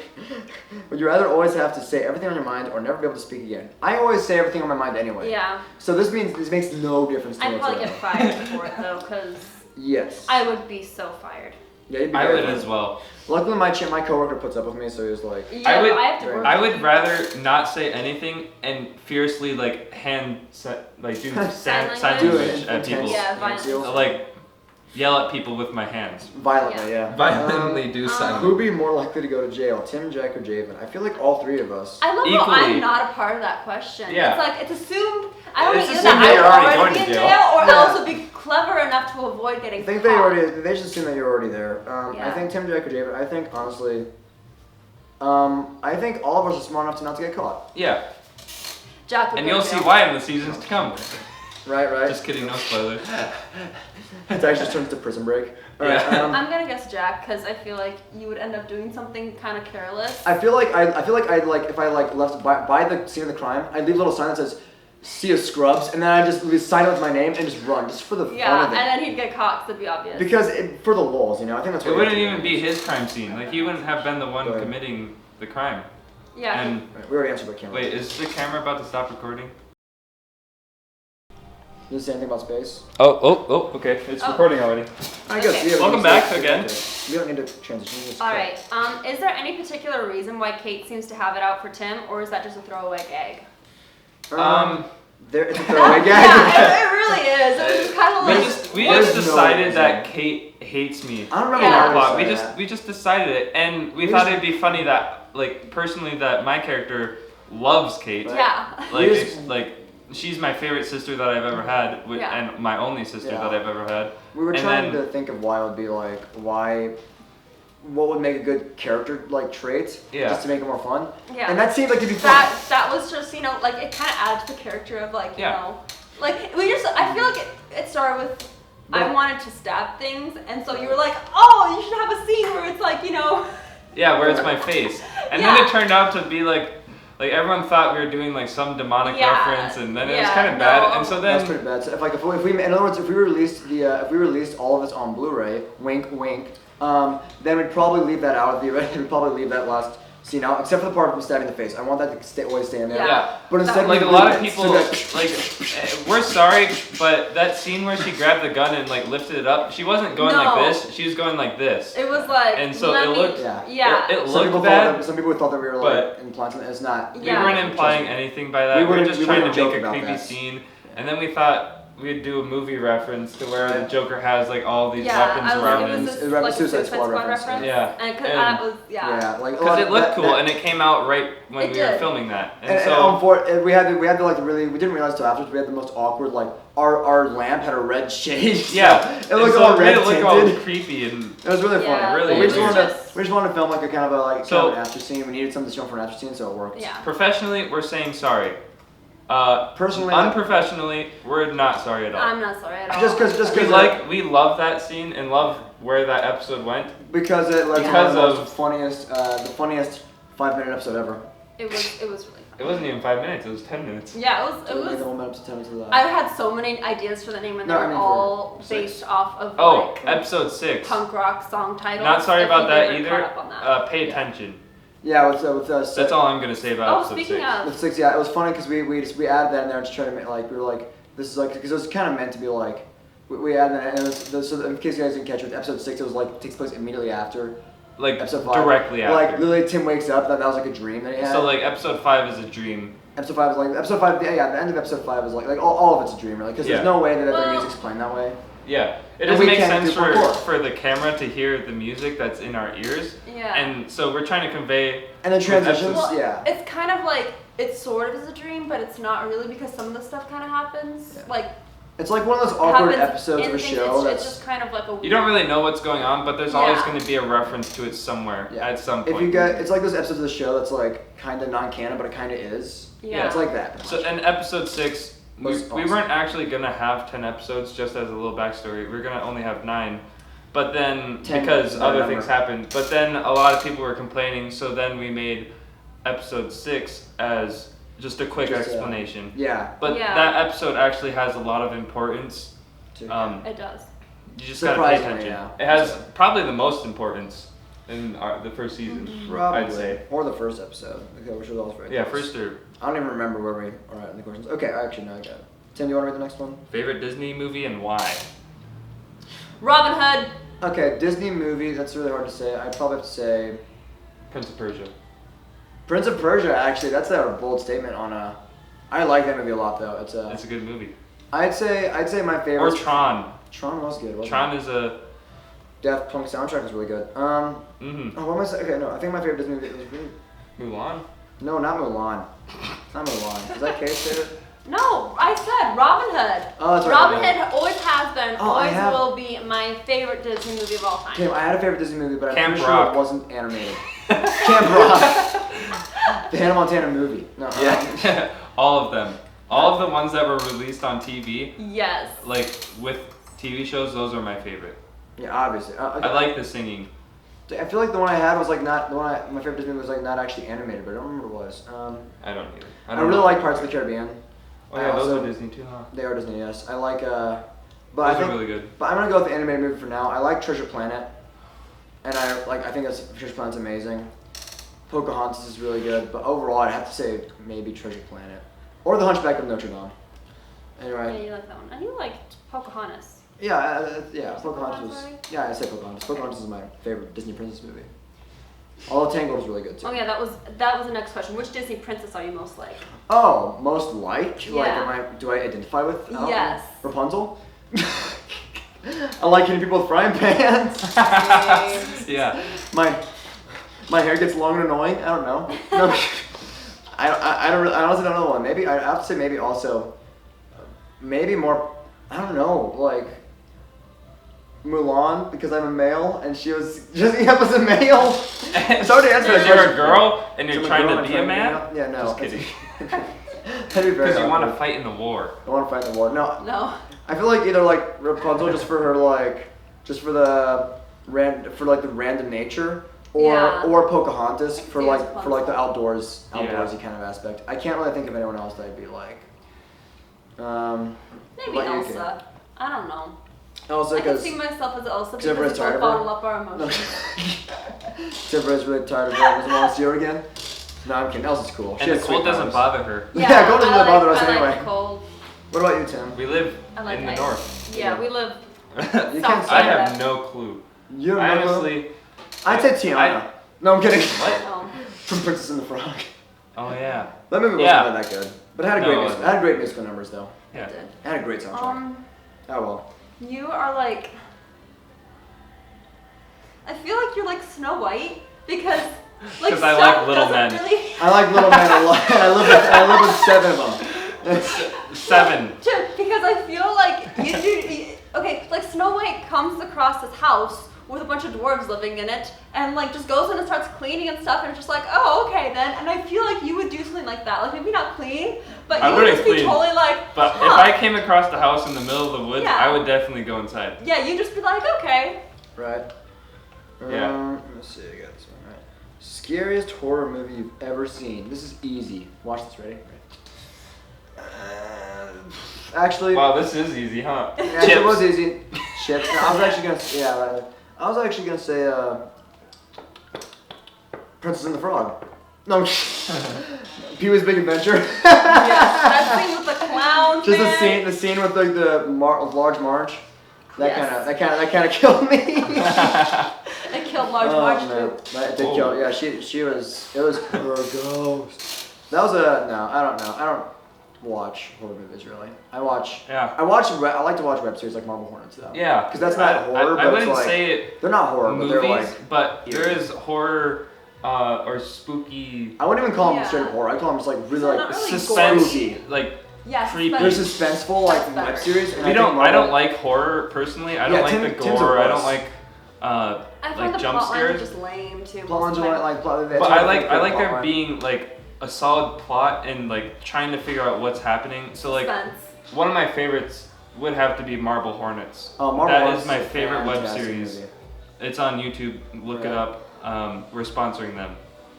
Would you rather always have to say everything on your mind, or never be able to speak again? I always say everything on my mind anyway. Yeah. So this makes no difference to me. I'd probably whatsoever. get fired for it though, because Yes. I would be so fired. Yeah, you'd be I very would funny. as well. Luckily, my coworker puts up with me, so he was like, Yeah, I would- I have to work. I would rather not say anything and fiercely like do sign Sign language language. at people. Yeah, Hand violence. seals. Like yell at people with my hands. Violently, yeah. Violently do something. Who'd be more likely to go to jail, Tim, Jack, or Javen? I feel like all 3 of us. I love how Equally. I'm not a part of that question. Yeah. It's like, it's assumed, I don't It's think either assumed that that you're I already would going already be to in jail. jail, or Yeah. else would be clever enough to avoid getting I think caught. they just assume that you're already there. I Yeah. think Tim, Jack, or Javen. I think honestly, I think all of us are smart enough to not to get caught. Yeah. Jack would And go you'll to see jail. why in the seasons to come. Right. Just kidding, no spoilers. It actually just turns to Prison Break. Alright, Yeah. I'm gonna guess Jack, because I feel like you would end up doing something kind of careless. I feel like I'd like if I like left by the scene of the crime, I'd leave a little sign that says "See you Scrubs," and then I just sign it with my name and just run, just for the fun Yeah, of and it. then he'd get caught, 'cause it'd be obvious. Because for the lulz, I think that's what It we have wouldn't to even do. be his crime scene. Like he wouldn't have been the one Go ahead. committing the crime. Yeah. And Right, we already answered that camera. wait, is the camera about to stop recording? Did you say anything about space? Oh, okay. It's Oh. recording already. I guess. Okay. Yeah, we Welcome can back say- again. We don't need to transition. Just All right. Is there any particular reason why Kate seems to have it out for Tim, or is that just a throwaway gag? There, it's a throwaway gag. Yeah, it really is. It was kind of We like. just There's no decided reason. that Kate hates me. I don't remember Yeah. why Plot. we We said just that. we just decided it, and we We thought just- it'd be funny that like personally that my character loves Kate. Right. Yeah. Like We just- like she's my favorite sister that I've ever had, Yeah. and my only sister Yeah. that I've ever had. We were And trying then- to think of why it would be like what would make a good character like trait, Yeah. just to make it more fun. Yeah. And that seemed like it'd be fun. That was just, like it kind of added to the character of like, Yeah. like I feel like it started with I But- wanted to stab things, and so you were like, oh, you should have a scene where it's like, Yeah, where it's my face, and Yeah. then it turned out to be like everyone thought we were doing like some demonic Yeah. reference, and then it was Yeah, kind of bad, no. and so That's then pretty bad. So if we in other words, if we released all of this on Blu-ray, wink, wink, then we'd probably leave that out. We'd probably leave that last scene out, except for the part of him stabbing the face. I want that to always stay in there. Yeah. But instead, like we a lot of leave it people so that- like we're sorry, but that scene where she grabbed the gun and like lifted it up, she wasn't going like No. this, she was going like this. it was like, And so let it me- looked- yeah. It some looked people bad. some people thought that we were but- like implying something. It's not. Yeah. We weren't implying anything by that. We were wouldn't- just we trying to wouldn't make joke a about creepy that. scene, and then we thought we'd do a movie reference to where the Right. Joker has like all these Yeah, weapons I was, around it him. was this, It was like Suicide a Squad reference, Yeah. And cause And- that was, Yeah, like a Because lot it of looked that- cool, that- and it came out right when It we were did. filming that, and And so we had to like really, we didn't realize till afterwards, we had the most awkward, like, our lamp had a red shade. so yeah, It and looked so all it red made it look all tinted. creepy and It was really Yeah, funny. really we weird. we just wanted to film like a kind of a like So- kind of an after scene. We needed something to show for an after scene, so it worked. yeah. professionally we're saying sorry. Personally, Unprofessionally, we're not sorry at all. I'm not sorry at all. just because we love that scene and love where that episode went. because it led to Because one of of- the funniest 5-minute episode ever. It was really fun. It wasn't even 5 minutes; it was 10 minutes. Yeah, it Like a was. 1 minute to 10 minutes of that. I had so many ideas for the name, and they No, I were mean all for based off of Oh, like episode 6. punk rock song titles. Not sorry if about you've that ever either. caught up on that. Pay Yeah. attention. Yeah, with That's all I'm gonna say about Oh, episode speaking 6. of, With 6, yeah, it was funny because we added that in there to try to make like we were like this is like because it was kind of meant to be like we added that and it was, so in case you guys didn't catch it, with episode 6 it was like takes place immediately after Like episode 5. directly after. Like literally Tim wakes up that was like a dream that he had. So like episode 5 is a dream. episode 5 is like episode 5 yeah the end of episode 5 is like all of it's a dream really because Yeah. there's no way that the Well- music's playing that way. Yeah, it And doesn't we make can't sense do parkour. for the camera to hear the music that's in our ears, yeah. and so we're trying to convey. And then transitions, Well, yeah. It's kind of like it sort of is a dream, but it's not really because some of the stuff kind of happens. Yeah. Like It's like one of those awkward happens episodes in of a things, show it's that's just kind of like a. You don't really know what's going on, but there's always Yeah. going to be a reference to it somewhere Yeah. at some point. if you get it's like those episodes of the show that's like kind of non-canon but it kind of is. Yeah. It's like that. So in episode 6, we Was we awesome. weren't actually gonna have 10 episodes. Just as a little backstory, we're gonna only have 9. But then 10 because is not a other number. things happened, but then a lot of people were complaining. So then we made episode 6 as just a quick Just, explanation. Yeah. But Yeah. that episode actually has a lot of importance. It does. You just gotta pay Surprisingly, attention. yeah. It has probably the most importance in the first season. Probably. I'd say. Or the first episode. Okay, which was also very Yeah, close. first or I don't even remember where we are at in the questions. Okay, actually, no, I got it. Tim, do you want to read the next one? favorite Disney movie and why? Robin Hood. Okay, Disney movie, that's really hard to say. I'd probably have to say Prince of Persia. Prince of Persia, actually. That's a bold statement on a... I like that movie a lot, though. It's It's a good movie. I'd say my Or favorite... Tron. Tron was good, wasn't Tron it? is a. Daft Punk soundtrack was really good. Mm-hmm. Oh, what am I saying? Okay, no, I think my favorite Disney movie was really... Mulan. No, not Mulan. Not Mulan. Is that Kate's favorite? No, I said Robin Hood. Oh, that's right. Robin Hood always has been, Oh, I always have- will be my favorite Disney movie of all time. Tim, I had a favorite Disney movie, but I'm Camp pretty sure Rock. it wasn't animated. Camp Rock. The Hannah Montana movie. No. Yeah. All of them. All of the ones that were released on TV, Yes. like with TV shows, those are my favorite. Yeah, obviously. I like the singing. I feel like the one I had was like not the one. My favorite Disney movie was like not actually animated, but I don't remember what it was. I don't either. I don't really know. like Parts of the Caribbean. Oh yeah, I those also- are Disney too, huh? They are Disney, yes. I like. But Those I are think. really good. But I'm gonna go with the animated movie for now. I like Treasure Planet, and I think Treasure Planet's amazing. Pocahontas is really good, but overall I'd have to say maybe Treasure Planet or The Hunchback of Notre Dame. Yeah, Anyway, you like that one. And you liked Pocahontas. yeah, Pocahontas was. Right? Yeah, I said Pocahontas. Pocahontas is my favorite Disney princess movie. Although Tangled was really good too. Oh yeah, that was the next question. Which Disney princess are you most like? Oh, most like? Yeah. Like, do I identify with? I don't know. Yes. Rapunzel? I like hitting people with frying pans. Yeah. My hair gets long and annoying. I don't know. No, I honestly don't know one. Maybe I have to say maybe also, maybe more. I don't know, like Mulan because I'm a male and she was Jessie Up as a male. It's hard to answer that You're question. a girl and So you're I'm a trying girl to and be a man? out? Yeah, no. Just kidding. That'd be very Because you want to awkward. fight in the war. I want to fight in the war. No, No. I feel like either like Rapunzel just for her just for the random nature, or Yeah. or Pocahontas for Yes, like the Rapunzel. outdoorsy Yeah. kind of aspect. I can't really think of anyone else that I'd be like. Maybe what about you, Elsa. I don't know. Elsa, I can because see myself as Elsa Except for because it's we tired both of her. bottle up our no, emotions. Timber's really tired of her. Doesn't want to see her again. No, I'm kidding. Elsa's cool. She And the has cold sweet doesn't powers. bother her. Yeah, cold doesn't I bother us I anyway. Like cold. What about you, Tim? We live I like in the ice. north. Yeah, we live. You South can't I say Canada. have no clue. You have no clue? Honestly. I'd say Tiana. No, I'm kidding. What? Oh. From Princess and the Frog. Oh yeah. That movie wasn't Yeah. that good, but it had No, it it had great musical numbers though. Yeah. Did. It had a great soundtrack. Oh well. You are like. I feel like you're like Snow White because like 'Cause I stuff like little doesn't men. Really... I like Little Men a lot. I live with 7 of them. That's- 7. Because I feel like okay, like Snow White comes across this house with a bunch of dwarves living in it, and like just goes in and starts cleaning and stuff, and it's just like, oh, okay then. And I feel like you would do something like that, like maybe not clean, but I you would wouldn't just be clean, totally like, But huh. if I came across the house in the middle of the woods, Yeah. I would definitely go inside. Yeah, you'd just be like, okay. Right. Yeah. Let me see. I got this one right. Scariest horror movie you've ever seen. This is easy. Watch this. Ready? Actually. Wow, this is easy, huh? Yeah, it was easy. Chips. No, I was actually gonna say Princess and the Frog. No, Pee-wee's Big Adventure. Yes, that scene with the clowns. Just man. the scene with like of Large Marge. That Yes. kind of killed me. It killed Large Oh, March man. too. That did Whoa. kill. Yeah, it was her ghost. That was no. I don't know. I don't watch horror movies really. I Yeah. I like to watch web series like Marble Hornets though. Yeah. Because that's not horror, I but wouldn't it's like say it they're not horror, but they're movies, like but there eerie. is horror or spooky I wouldn't even call them Yeah. straight up horror. I call them just like really So like not really suspense, spooky. like Yes, creepy. They're suspense. suspenseful like That's better. web series. And we I don't. think I don't Marvel- like horror personally. I don't Yeah, like the Tim's a gore. I wuss. don't like I find like the jump plot lines are scares. just lame too. Plot lines most are of the like plot. But I like there being like a solid plot and like trying to figure out what's happening. So like Suspense. one of my favorites would have to be Marble Hornets. Oh, Marvel That Hornets is my a favorite web fantastic series. movie. It's on YouTube. Look it Right. up. We're sponsoring them.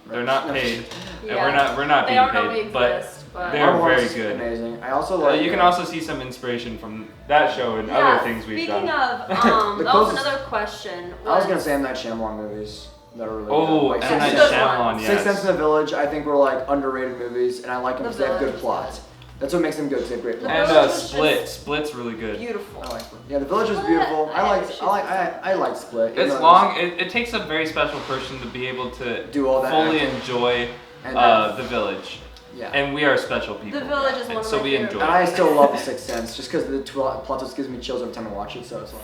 They're not paid. And Yeah. we're not They being don't really paid, but exist, but they're Marvel very is good. Amazing. I also like. You can also see some inspiration from that show and other things we've Speaking done. of, The that was closest- another question. I was gonna say M Night Shyamalan movies that are really Oh, good. Like M. Night Sixth Shyamalan, Sense. yes. Sixth Sense and The Village, I think were like underrated movies, and I like them The because they have good Village. plots. That's what makes them good. 'Cause they have great The plots. And Village was Split. just Split's really good. Beautiful. I like Split. Yeah, The Village was Split, beautiful. I I like Split. even It's though long. It takes a very special person to be able to Do all that fully acting. enjoy And The Village. Yeah. And we are special people. The Village is And one of so my we favorite enjoy And it. I still love The Sixth Sense, just because the plot twist gives me chills every time I watch it. So it's like,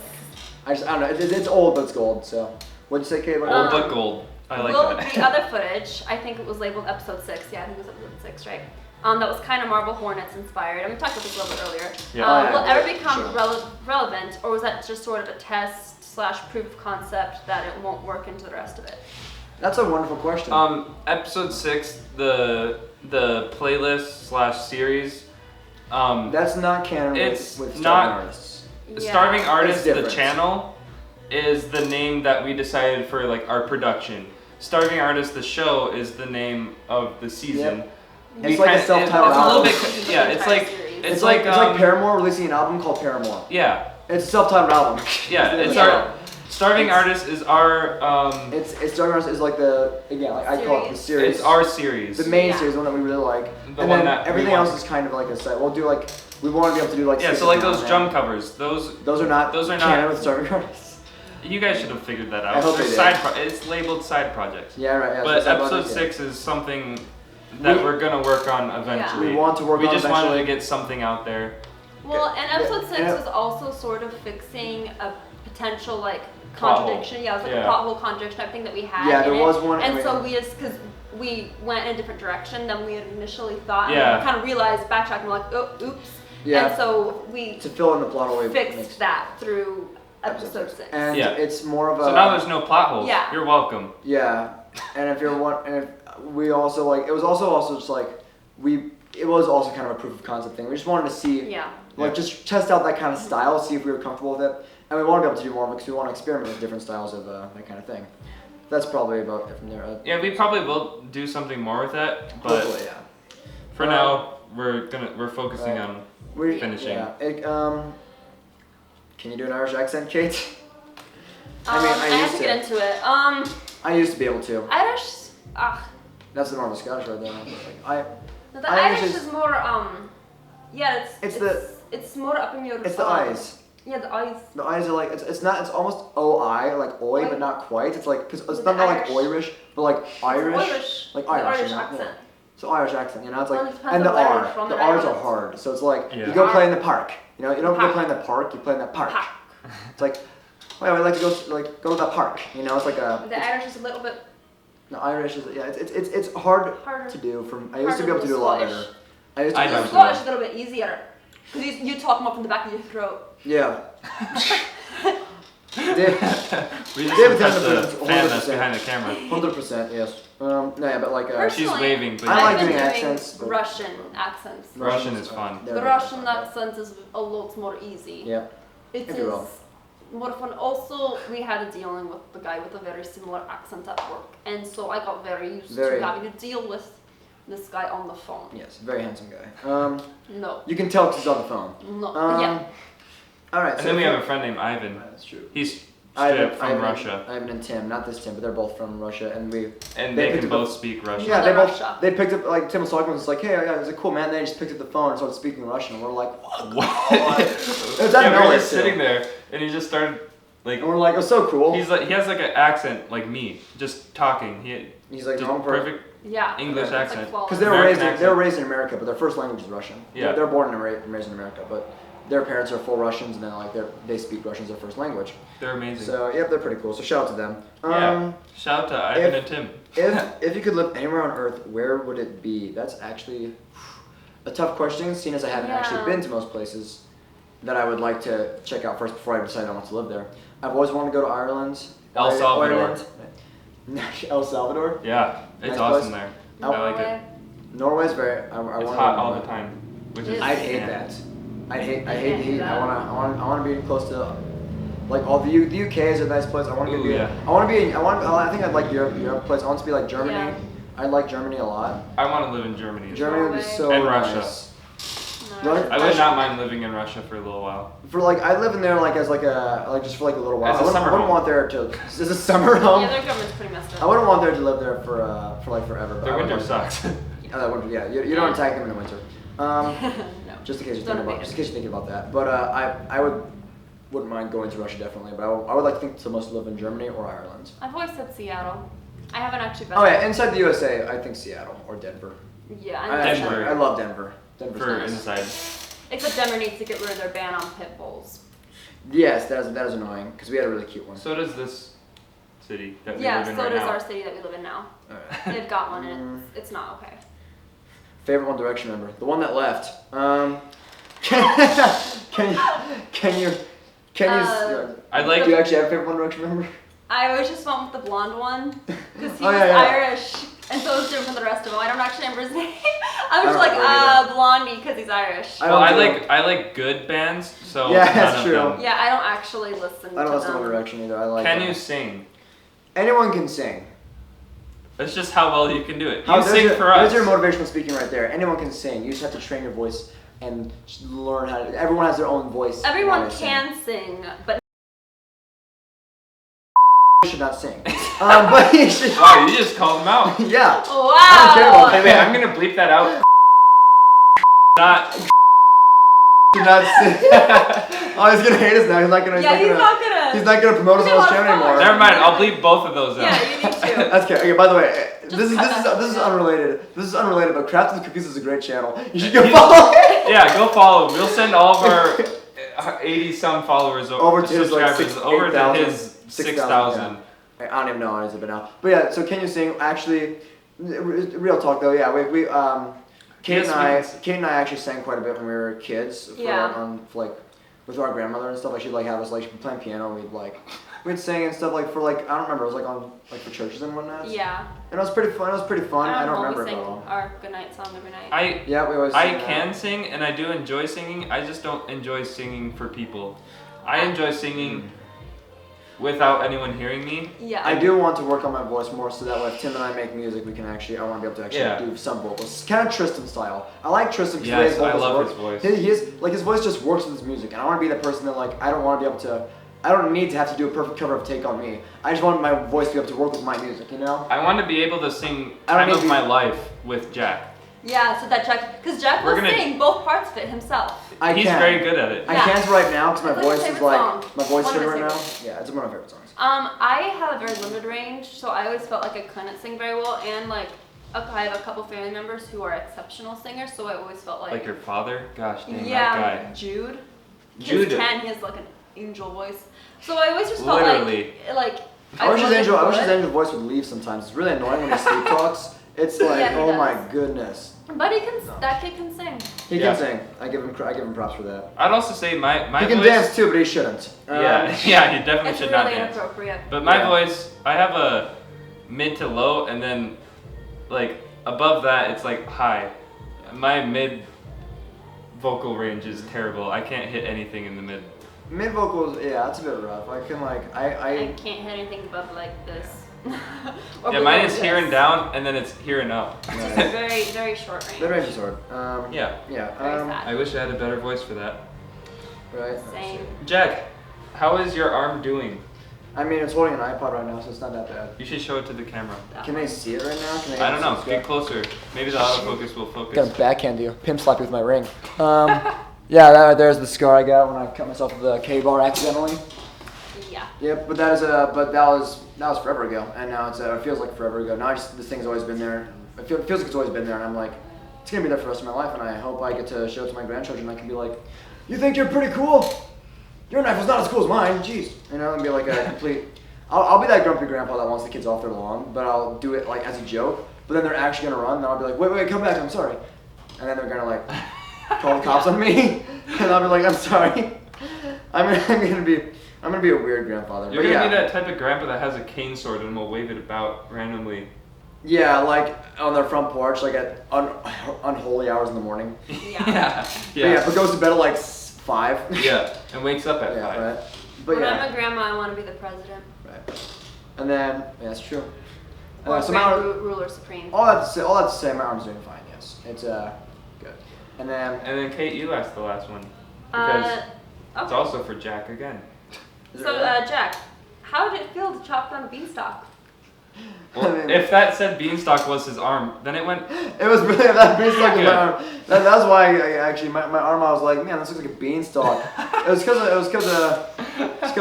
I don't know. It's old, but it's gold. So, what'd you say, Kate? Old but gold. I like Well, that. the other footage, I think it was labeled episode 6. Yeah, I think it was episode 6, right? That was kind of Marvel Hornets inspired. And we talked about this a little bit earlier. Yeah. Oh, yeah, Will it ever yeah, become sure. relevant, or was that just sort of a test / proof of concept that it won't work into the rest of it? That's a wonderful question. Episode 6, the playlist / series. That's not canon it's with not- starving artists. Yeah. Starving Artist, the different. channel, is the name that we decided for like our production. Starving Artist, the show, is the name of the season. Yep. We It's like a kinda- self-titled It's a little album. bit. Yeah, it's like Series. It's like um, Paramore releasing an album called Paramore. Yeah, It's a self-titled album. yeah. It's Yeah. our Starving Artist is our It's Starving Artist is like the I call it the series. it's our series. the main Yeah. series, the one that we really like. The and one then that we everything want. else is kind of like a site. We'll do like we want to be able to do like Yeah, skits so like now those and drum then. covers, those Those are not canon not. with Starving Artists. You guys should have figured that out. I hope They're they side did. it's labeled side projects. Yeah, right. Yeah, But so episode yeah. 6 is something that We- we're gonna work on eventually. We want to work We on just wanted eventually. to get something out there. Well, and episode 6 Yeah. was also sort of fixing a potential like Plot hole. contradiction. Yeah, it was like Yeah. a plot hole contradiction type thing that we had. Yeah, in there it. was one, And I so mean- we just because we went in a different direction than we had initially thought. Yeah. And we kind of realized, backtracked, and we're like, oh, oops. Yeah. And so we To fill in the plot hole. we fixed mixed that through episode 6. And Yeah. it's more of a. So now there's no plot holes. Yeah. You're welcome. Yeah, and if you're one, and if we also like, it was also just like it was also kind of a proof of concept thing. We just wanted to see, Yeah. like, just test out that kind of style, see if we were comfortable with it, and we want to be able to do more of it because we want to experiment with different styles of that kind of thing. That's probably about it from there. Yeah, we probably will do something more with that, but Hopefully, yeah. for now we're focusing Right. on We finishing. Yeah. Can you do an Irish accent, Kate? I have used to get into it. I used to be able to. Irish. That's the normal Scottish right there. Like, The Irish Irish is- is more yeah, it's more up in your. it's the eyes. Yeah, the eyes. The eyes are like it's almost oi like oi, Oi. but not quite. It's like because it's With not the like Irish. Irish, but like Irish, Irish. like The Irish, Irish you know? accent. Yeah. So Irish accent, you know, it's like Well, it depends and the on where R, you're from the in R's are Ireland. hard. So it's like Yeah. you go Park. play in the park. You know, you don't go Park. play in the park. You play in the park. Park. It's like, oh yeah, we like to go to the park. You know, it's like The Irish is a little bit the Irish is yeah, it's hard harder. to do. I used to be Harder able to do a lot Scottish. better. I used to I be know. able The to Scottish is a little bit easier. Because you talk more from the back of your throat. yeah. We just David impressed the Tennant, fan that's 100%. behind the camera. 100%, yes. No, yeah, but like She's Personally, waving, but I like I've been doing doing accents, but- Russian accents. Russian is fun. they're The very Russian fun, accent is a lot more easy. Yeah. It If you will. is more fun. Also, we had a dealing with the guy with a very similar accent at work, and so I got very used Very. to having to deal with this guy on the phone. Yes, very handsome guy. No, You can tell because he's on the phone. no, Yeah. All right. And so then we if have you- a friend named Ivan. That's true. He's straight up from Russia, Ivan and Tim, not this Tim, but they're both from Russia, and we. and They they picked can up- both speak Russian. Yeah, Mother they both. Russia. They picked up like Tim was talking. Was like, hey, yeah, he's a cool man. Then he just picked up the phone and started speaking Russian. And we're like, What? It was out of Yeah, we nowhere, were just too. sitting there, and he just started like. and we're like, it was so cool. He has like an accent like me, just talking. He's like just normal person. perfect yeah. English It's like accent. flawless. Because they were American raised accent. in America, but their first language is Russian. Yeah. They're born and raised in America, but their parents are full Russians, and then like they speak Russian as their first language. They're amazing. So yep, they're pretty cool. So shout out to them. Yeah. Shout out to Ivan if- and Tim. If you could live anywhere on Earth, where would it be? That's actually a tough question, seeing as I haven't actually Yeah. been to most places that I would like to check out first before I decide I want to live there. I've always wanted to go to Ireland. El Salvador. Ireland. El Salvador. Yeah, it's Nice awesome place. there. I like it. Norway's very. I It's want hot all the time, which is. I'd hate that. I hate the heat. I wanna be close to, like all the UK is a nice place. I want to Ooh, be. yeah. I think I'd like Europe place. I want to be like Germany, I like Germany a lot. I want to live in Germany. as Germany well. would be so And nice. Russia. No, Right? I would not mind living in Russia for a little while. For like, I live in there like as like a like just for like a little while. As a I wouldn't, summer I wouldn't home. want there to. Is this a summer home? Yeah, their government's pretty messed I up. wouldn't want there to live there for like forever. But Their I would winter like- sucks. Oh, that winter, yeah. You don't attack them in the winter. No. Just in case you're Don't thinking about, invade just in case you're thinking about that. But I wouldn't mind going to Russia definitely. But I would like to think to most live in Germany or Ireland. I've always said Seattle. I haven't actually been. Oh yeah, inside the USA, I think Seattle or Denver. Yeah, I, I actually, Denver. I love Denver. Denver's For nice. inside. Except Denver needs to get rid of their ban on pit bulls. Yes, that is annoying because we had a really cute one. So does this city that we Yeah, live in so right does now. our city that we live in now. Alright. They've got one and it's not okay. Favorite One Direction member, the one that left. Can you? I like- Do you actually have a favorite One Direction member? I always just went with the blonde one because he Oh, was yeah, yeah. Irish and so was different from the rest of them. I don't actually remember his name. I was I like, don't remember Blondie because he's Irish. I Well, don't I do- like good bands, so Yeah, none that's of true. them. Yeah, I don't actually listen I don't to listen to them. One Direction either. I like. Can you sing? Anyone can sing. That's just how well you can do it. How- You there's sing your, for us. There's your motivational speaking right there. Anyone can sing. You just have to train your voice and just learn how to. Everyone has their own voice. and how Everyone they sing. can sing, but You should not sing. But you should. Wow, you just called him out. Yeah. wow. I don't care about Wait, wait, I'm gonna bleep that out. Not. Should not sing. Oh, he's gonna hate us now. He's not gonna. Yeah, he's not gonna. He's not gonna promote us He's on his not channel gonna anymore. Never mind. I'll bleep both of those out. Yeah, you need to. That's okay. Okay. By the way, this is cut this is that. unrelated. This is unrelated. But Crafted Cookies is a great channel. You should go follow it. Yeah, go follow. We'll send all of our 80 some followers Over to his, like, subscribers 6,000, over to 8,000, his 6,000. I don't even know how it is now. But yeah, so Can You Sing? Actually, real talk though. Yeah, we Kate Yes, and I actually sang quite a bit when we were kids. Yeah. For like with our grandmother and stuff. Like she'd like have us like she'd be playing piano. And we'd sing and stuff like for like I don't remember. It was like on like for churches and whatnot. Yeah. And it was pretty fun. It was pretty fun. I don't remember we it sing at all. our goodnight song every night. Yeah, we always. I sing that. can sing and I do enjoy singing. I just don't enjoy singing for people. I enjoy singing without anyone hearing me. Yeah. I do want to work on my voice more so that way if Tim and I make music, we can actually. I want to be able to actually do some vocals, kind of Tristan style. I like Tristan because Yes, his vocals I love work. his voice. He is like his voice just works with his music, and I want to be the person that like I don't want to be able to. I don't need to have to do a perfect cover of Take on Me. I just want my voice to be able to work with my music, you know. I want to be able to sing I don't Time need of to- My Life with Jack. Yeah, so that Jack, because Jack We're will gonna- sing both parts of it himself. I He's can. very good at it. I Yeah. can't right now because my It's like voice my is favorite like song. my voice One of is my right now. favorites. Yeah, it's one of my favorite songs. I have a very limited range, so I always felt like I couldn't sing very well, and like I have a couple family members who are exceptional singers, so I always felt like. Like your father? Gosh dang, yeah, that guy. Jude. Jude. He has like an angel voice, so I always just Literally. felt like I wish his wasn't angel. I wish his good. angel voice would leave sometimes. It's really annoying when he sleep talks. It's like, Yeah, he oh my does. goodness. But he can. That kid can sing. He Yeah. can sing. I give him props for that. I'd also say my He can voice. dance too, but he shouldn't. Yeah, yeah, he definitely It's should really not dance. inappropriate. But my Yeah. voice, I have a mid to low, and then like above that, it's like high. My mid vocal range is terrible. I can't hit anything in the mid. Mid vocals, yeah, that's a bit rough. I can like, I I can't hit anything above like this. Yeah, Or below mine is this. here and down, and then it's here and up. It's just a very, very short range. the range is hard. Yeah, Yeah. Very sad. I wish I had a better voice for that. Right. Same. Jack, how is your arm doing? I mean, it's holding an iPod right now, so it's not that bad. You should show it to the camera. Can they see it right now? Can they I don't know. Get closer. Maybe the autofocus will Gonna focus. backhand you, pimp slap you with my ring. Yeah, that right there's the scar I got when I cut myself with a K-bar accidentally. Yeah. Yep, but that was forever ago, and now it feels like forever ago. Now this thing's always been there. It feels like it's always been there, and I'm like, it's gonna be there for the rest of my life, and I hope I get to show it to my grandchildren. I can be like, you think you're pretty cool? Your knife was not as cool as mine, jeez. You know, and be like a complete. I'll be that grumpy grandpa that wants the kids off their lawn, but I'll do it like as a joke. But then they're actually gonna run, and I'll be like, wait, come back, I'm sorry. And then they're gonna like call the cops on me, and I'll be like, I'm sorry. I'm gonna be a weird grandfather. You're but gonna yeah. be that type of grandpa that has a cane sword and will wave it about randomly. Yeah, like on their front porch, like at unholy hours in the morning. Yeah. But goes to bed at like 5. Yeah, and wakes up at 5. Right. But When yeah. I'm a grandma, I want to be the president. Right. And then, yeah, that's true. Or So my Grand arm, Ruler Supreme. all that to say, my arm's doing fine. Yes, it's good. And then Kate, you asked the last one because it's Okay. also for Jack again. is it So, really? Jack, how did it feel to chop down a beanstalk? Well, I mean- if that said Beanstalk was his arm, then it went. It was really that beanstalk in my Good. arm. That's why I actually my arm. I was like, man, this looks like a beanstalk. It was because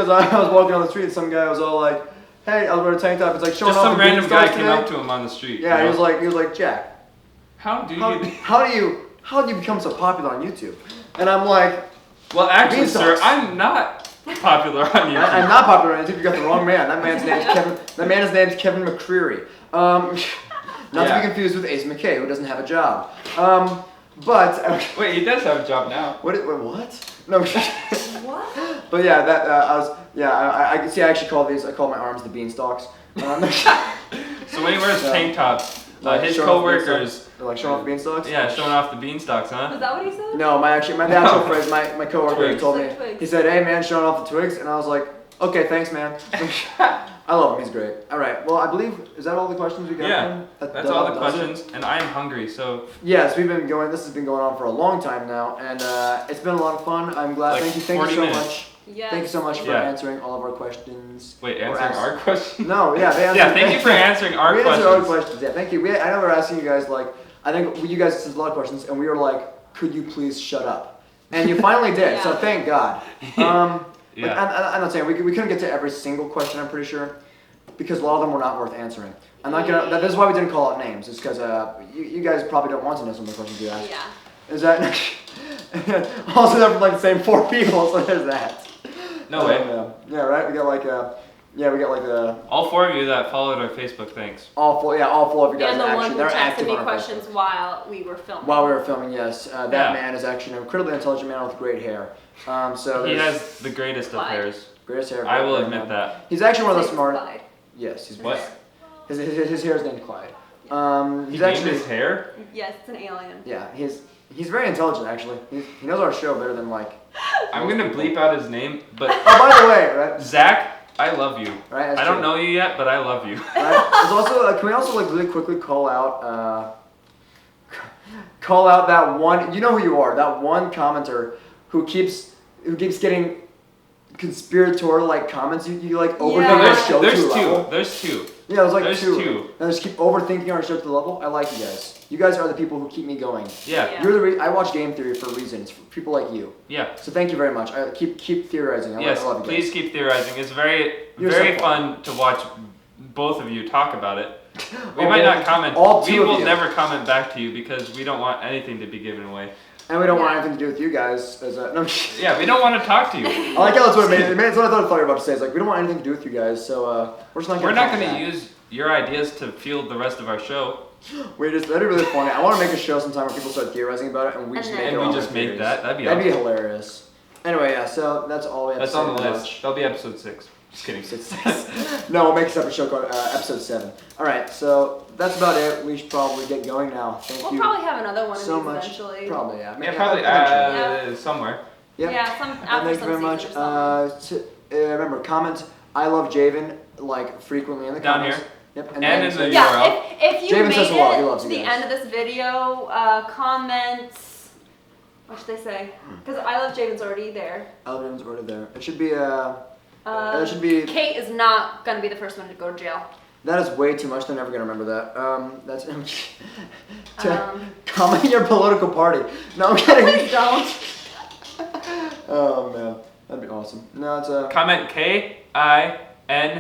I was walking on the street and some guy was all like, hey, I was wearing a tank top. It's like showing Just off some the random guy beanstalks came today. up to him on the street. Yeah, you he know? was like, Jack, How do you? how do you become so popular on YouTube? And I'm like, Well, actually, sir, Beanstalks. I'm not popular on YouTube. I'm not popular on YouTube. You got the wrong man. That man's name's Kevin McCreary. Not to Yeah. be confused with Ace McKay, who doesn't have a job. But Wait, he does have a job now. what? No. What? But yeah, that I was. Yeah, I can see. I actually call these. I call my arms the beanstalks. So when he wears Yeah. tank tops, Like his showing off coworkers, They're like showing off the beanstalks. yeah, showing off the beanstalks, huh? Was that what he said? No, the actual phrase. My coworker Twigs. told me. Like twigs. He said, "Hey man, showing off the twigs," and I was like, "Okay, thanks, man." I love him. He's great. All right. Well, I believe is that all the questions we got? Yeah, then? That's all the does it? questions, and I'm hungry, so Yes, we've been going. This has been going on for a long time now, and it's been a lot of fun. I'm glad. Like Thank you 40 so minutes. much. Yes. Thank you so much for Yeah. answering all of our questions. wait, Or answering our question? No, yeah, they answered. Yeah, thank you for answering our we answered our questions. questions. Yeah, thank you. I know we're asking you guys like, I think you guys asked a lot of questions, and we were like, could you please shut up? And you finally did. So Yeah. thank God. But Yeah. I'm not saying we couldn't get to every single question. I'm pretty sure, because a lot of them were not worth answering. I'm not gonna. That is why we didn't call out names. It's because you guys probably don't want to know some of the questions you asked. Yeah. Is that also they're from like the same 4 people? So there's that. No way. Yeah, right. We got like the All 4 of you that followed our Facebook, thanks. all 4 of you guys And the are one actually who they're texted active me on our questions Facebook. while we were filming. While we were filming, yes, that Yeah. man is actually an incredibly intelligent man with great hair. So He there's has the greatest of Clyde. hairs. greatest hair. I will great admit man. that. He's actually one of the His smart. Clyde. Yes, he's What? His hair is named Clyde. He He's named actually his hair? Yes, it's an alien. yeah. He's very intelligent actually. He knows our show better than like. I'm gonna bleep out his name, but Oh, by the way, right? Zach, I love you. Right. That's I don't true. know you yet, but I love you. Right? There's also can we also like really quickly call out that one. You know who you are. That one commenter who keeps getting conspiratorial like comments. You like overthink Yeah. our show There's to a level. two. There's two. Yeah, there's like There's two. two. And just keep overthinking our show to the level. I like you guys. You guys are the people who keep me going. Yeah. Yeah. You're the I watch game theory for a reason. It's for people like you. Yeah. So thank you very much. I keep theorizing. Yes, I love you please guys. keep theorizing. It's very, You're very so fun to watch both of you talk about it. We Oh, might all- not comment. all We two of will you. never comment back to you because we don't want anything to be given away. And we don't want Yeah. anything to do with you guys. As a, no, I'm just- Yeah, we don't want to talk to you. I like how that's what it made. It's what I thought you were about to say. It's like we don't want anything to do with you guys. So we're just not. We're not talk going to back. use your ideas to fuel the rest of our show. That'd be really funny. I want to make a show sometime where people start theorizing about it, and we just And make then- it And all we our just make theories. that. That'd be That'd be awesome. hilarious. Anyway, yeah. So that's all we have That's to say. on the about list. That'll be episode 6. Just kidding. No, we'll make a separate show called episode 7. All right, so that's about it. We should probably get going now. Thank We'll you probably have another one so of these much. eventually. Probably, yeah. Yeah, probably eventually. somewhere. Yep. Yeah, some And after thank you some very much. season or something. Remember, comment I love Javen like frequently in the Down comments. here. Yep. And then in say- the- Yeah, URL. if you Javen made says hello. He it loves to you the guys. end of this video, comment. What should they say? Because I love Javen's already there. Alvin's already there. It should be Uh, it should be. Kate is not gonna be the first one to go to jail. That is way too much. They're never gonna remember that. That's Um, comment your political party. No, I'm kidding. Please don't. Oh man, that'd be awesome. No, it's Comment KINGTJ.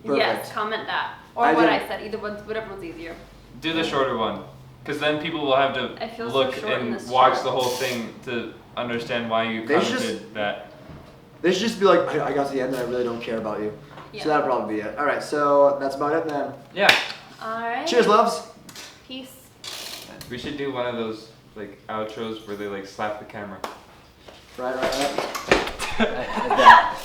Perfect. Yes, comment that or I what did- I said. Either one, whatever one's easier. Do the shorter one. Because then people will have I to feel so look short in and this watch shirt. the whole thing to understand why you They should commented that. They should just be like, I got to the end and I really don't care about you. Yeah. So that'll probably be it. All right, so that's about it then. Yeah. All right. Cheers, loves. Peace. We should do one of those like outros where they like slap the camera. Right. Like that.